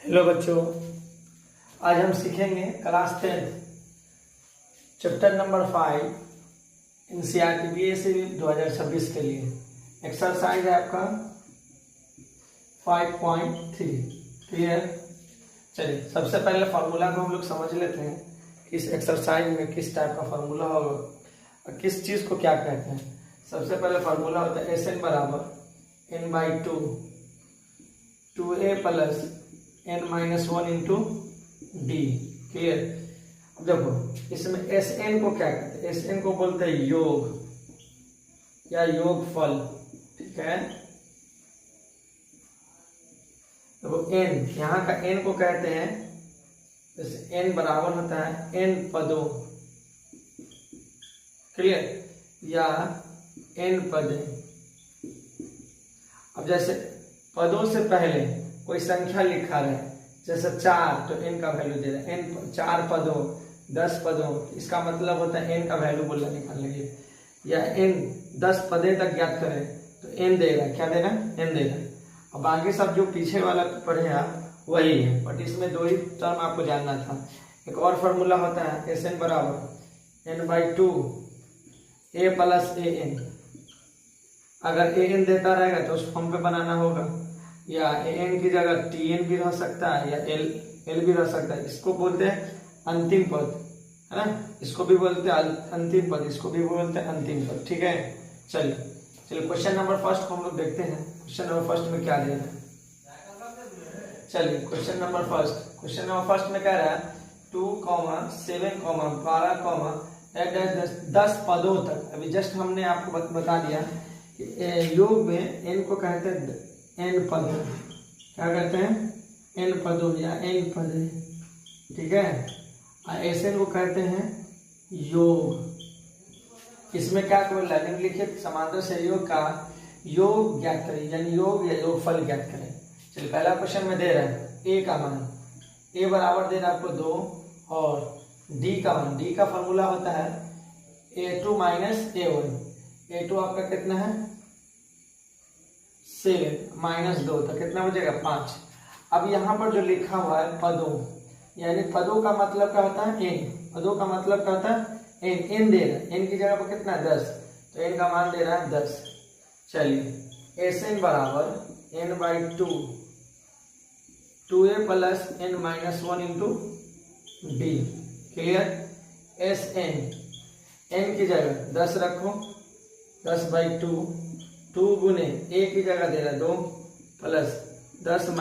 Hello बच्चों, आज हम सीखेंगे class 10 chapter number 5 NCERT BSc 2026 के लिए। एक्सरसाइज है आपका 5.3। क्लियर? चलिए, सबसे पहले फार्मूला को हम लोग समझ लेते हैं कि इस एक्सरसाइज में किस टाइप का फार्मूला होगा और किस चीज़ को क्या कहते हैं। सबसे पहले फार्मूला होता है एस एन बराबर N by two A plus n minus 1 into D. Clear? अब देखो, इसमें एस एन को क्या कहते हैं? एस एन को बोलते हैं योग या योगफल। ठीक है, देखो एन, यहाँ का एन को कहते हैं, जैसे एन बराबर होता है एन पदों। क्लियर? या एन पदे। अब जैसे पदों से पहले कोई संख्या लिखा रहे, जैसे 4, तो n का वैल्यू दे रहा है n 4 पदों 10 पदों, इसका मतलब होता है n का वैल्यू बोलना निकालने के लिए। या n 10 पदे तक ज्ञात करें तो n दे रहा है। क्या दे रहा है? n दे रहा है। अब आगे सब जो पीछे वाला पढ़े आप वही है, बट इसमें दो ही टर्म आपको जानना था। एक और फॉर्मूला होता है एस एन बराबर N by two A plus A N. अगर ए एन देता रहेगा तो उस फॉर्म पे बनाना होगा, या एन की जगह टी एन भी रह सकता है या एल भी रह सकता है। इसको बोलते हैं अंतिम पद, है ना? इसको भी बोलते हैं अंतिम पद, इसको भी बोलते हैं अंतिम पद। ठीक है, चलिए क्वेश्चन नंबर फर्स्ट को हम लोग देखते हैं। क्वेश्चन नंबर फर्स्ट में क्या दिया है? चलिए क्वेश्चन नंबर फर्स्ट में कह रहा है 2, 7, 12, 10 पदों तक। अभी जस्ट हमने आपको बता दिया कि योग में एन को कहते हैं एन पदों। क्या कहते हैं? एन पदों या एन पदे। ठीक है, ऐसे को कहते हैं योग। इसमें क्या बोल रहा है? निम्नलिखित समांतर संयोग का योग ज्ञात करें, यानी योग या योगफल ज्ञात करें। चलिए, पहला क्वेश्चन में दे रहा है ए का मान, ए बराबर दे रहा है आपको 2 और डी का मान। डी का फॉर्मूला होता है a2 माइनस a1। a2 आपका कितना है? 7 माइनस 2 तो कितना बचेगा? 5। अब यहाँ पर जो लिखा हुआ है पदों, यानी पदों का मतलब क्या होता है? एन। पदों का मतलब क्या होता है? एन। एन दे रहा है, एन की जगह पर कितना? 10, तो एन का मान दे रहा है 10। चलिए, एस एन बराबर N by two A plus N minus 1 into D. Clear? S N, N की जगह 10 रखो, 10 बाई 2 गुने ए की जगह दे रहा है 2 प्लस 10